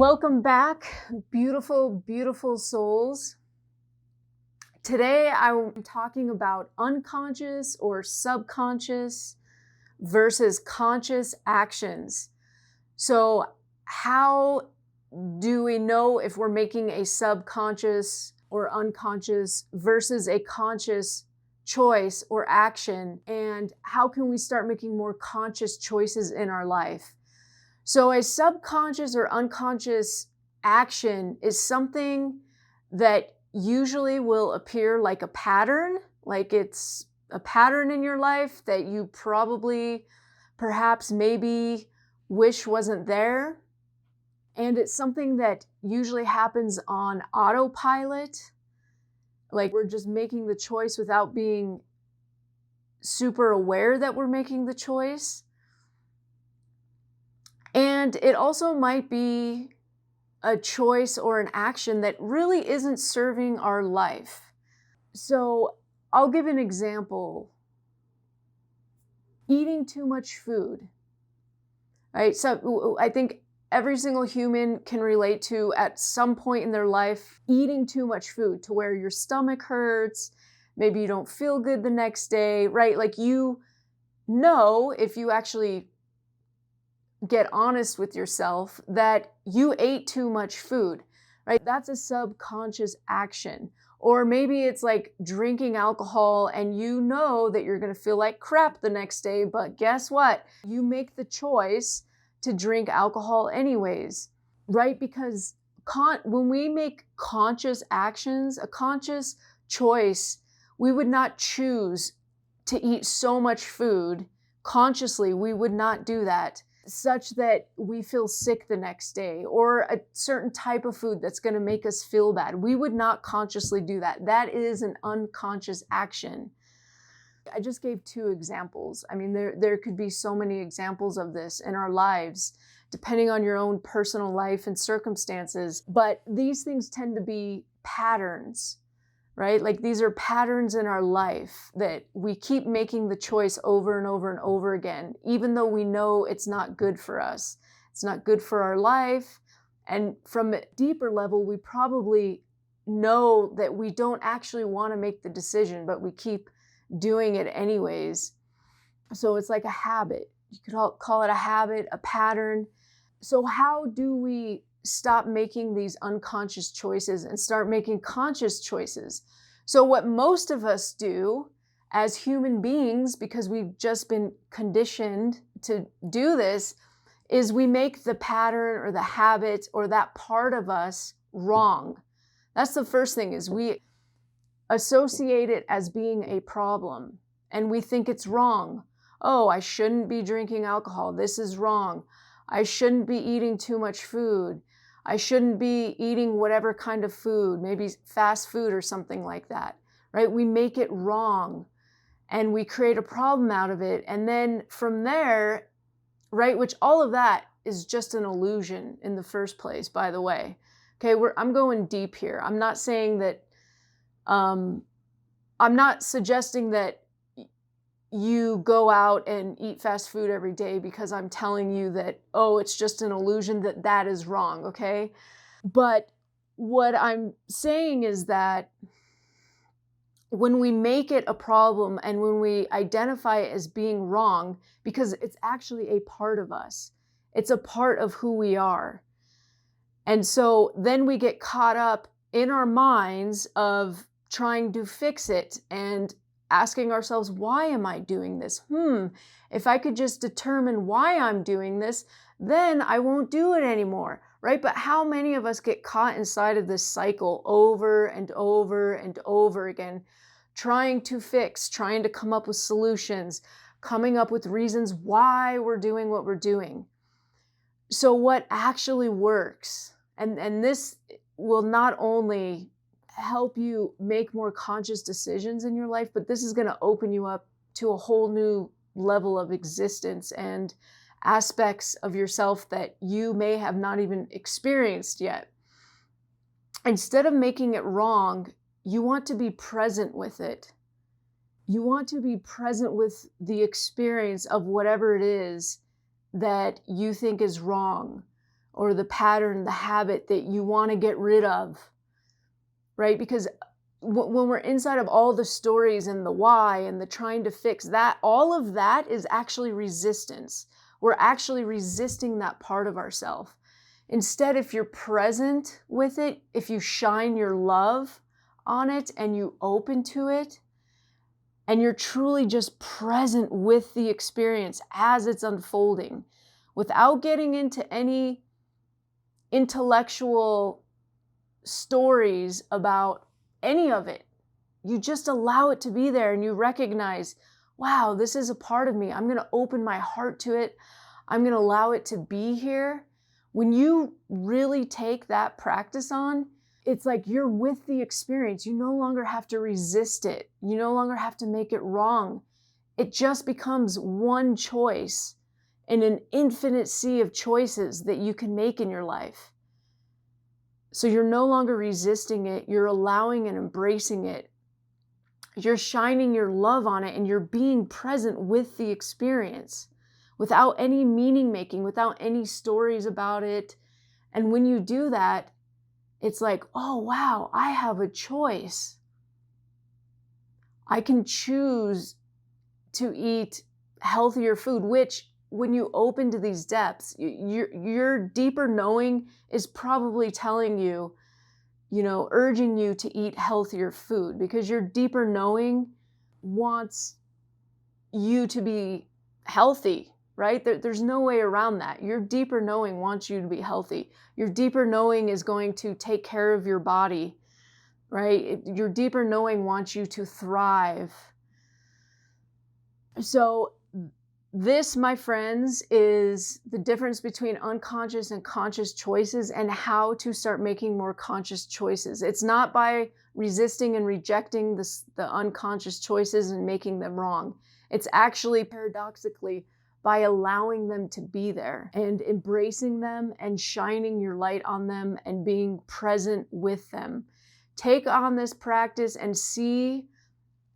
Welcome back, beautiful, beautiful souls. Today I'm talking about unconscious or subconscious versus conscious actions. So, how do we know if we're making a subconscious or unconscious versus a conscious choice or action? And how can we start making more conscious choices in our life? So a subconscious or unconscious action is something that usually will appear like a pattern, like it's a pattern in your life that you probably, perhaps, maybe wish wasn't there. And it's something that usually happens on autopilot, like we're just making the choice without being super aware that we're making the choice. And it also might be a choice or an action that really isn't serving our life. So I'll give an example. Eating too much food, right? So I think every single human can relate to, at some point in their life, eating too much food to where your stomach hurts, maybe you don't feel good the next day, right? Like, you know, if you actually get honest with yourself, that you ate too much food, right? That's a subconscious action. Or maybe it's like drinking alcohol and you know that you're going to feel like crap the next day, but guess what? You make the choice to drink alcohol anyways, right? Because when we make conscious actions, a conscious choice, we would not choose to eat so much food consciously. We would not do that, such that we feel sick the next day, or a certain type of food that's going to make us feel bad. We would not consciously do that. That is an unconscious action. I just gave 2 examples. I mean, there could be so many examples of this in our lives, depending on your own personal life and circumstances. But these things tend to be patterns, right? Like, these are patterns in our life that we keep making the choice over and over and over again, even though we know it's not good for us. It's not good for our life. And from a deeper level, we probably know that we don't actually want to make the decision, but we keep doing it anyways. So it's like a habit. You could call it a habit, a pattern. So how do we stop making these unconscious choices and start making conscious choices? So what most of us do as human beings, because we've just been conditioned to do this, is we make the pattern or the habit or that part of us wrong. That's the first thing, is we associate it as being a problem and we think it's wrong. Oh, I shouldn't be drinking alcohol. This is wrong. I shouldn't be eating too much food. I shouldn't be eating whatever kind of food, maybe fast food or something like that, right? We make it wrong and we create a problem out of it. And then from there, right, which all of that is just an illusion in the first place, by the way. Okay, I'm going deep here. I'm not saying that, I'm not suggesting that you go out and eat fast food every day because I'm telling you that, oh, it's just an illusion, that is wrong, okay? But what I'm saying is that when we make it a problem and when we identify it as being wrong, because it's actually a part of us, it's a part of who we are. And so then we get caught up in our minds of trying to fix it and asking ourselves, why am I doing this? If I could just determine why I'm doing this, then I won't do it anymore, right? But how many of us get caught inside of this cycle over and over and over again, trying to fix, trying to come up with solutions, coming up with reasons why we're doing what we're doing. So what actually works, and this will not only help you make more conscious decisions in your life, but this is going to open you up to a whole new level of existence and aspects of yourself that you may have not even experienced yet. Instead of making it wrong, you want to be present with it. You want to be present with the experience of whatever it is that you think is wrong or the pattern, the habit that you want to get rid of, right? Because when we're inside of all the stories and the why and the trying to fix that, all of that is actually resistance. We're actually resisting that part of ourselves. Instead, if you're present with it, if you shine your love on it and you open to it, and you're truly just present with the experience as it's unfolding, without getting into any intellectual stories about any of it, you just allow it to be there and you recognize, wow, this is a part of me. I'm going to open my heart to it. I'm going to allow it to be here. When you really take that practice on, it's like you're with the experience. You no longer have to resist it. You no longer have to make it wrong. It just becomes one choice in an infinite sea of choices that you can make in your life. So you're no longer resisting it. You're allowing and embracing it. You're shining your love on it and you're being present with the experience without any meaning making, without any stories about it. And when you do that, it's like, oh, wow, I have a choice. I can choose to eat healthier food, which when you open to these depths, your deeper knowing is probably telling you, urging you to eat healthier food, because your deeper knowing wants you to be healthy, right? There's no way around that. Your deeper knowing wants you to be healthy. Your deeper knowing is going to take care of your body, right? Your deeper knowing wants you to thrive. So this, my friends, is the difference between unconscious and conscious choices and how to start making more conscious choices. It's not by resisting and rejecting the unconscious choices and making them wrong. It's actually, paradoxically, by allowing them to be there and embracing them and shining your light on them and being present with them. Take on this practice and see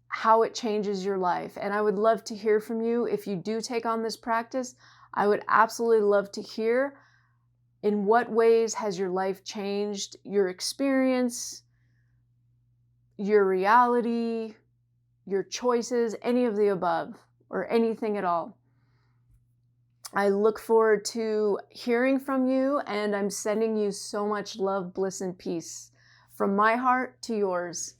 how it changes your life. And I would love to hear from you. If you do take on this practice, I would absolutely love to hear in what ways has your life changed, your experience, your reality, your choices, any of the above, or anything at all. I look forward to hearing from you, and I'm sending you so much love, bliss, and peace from my heart to yours.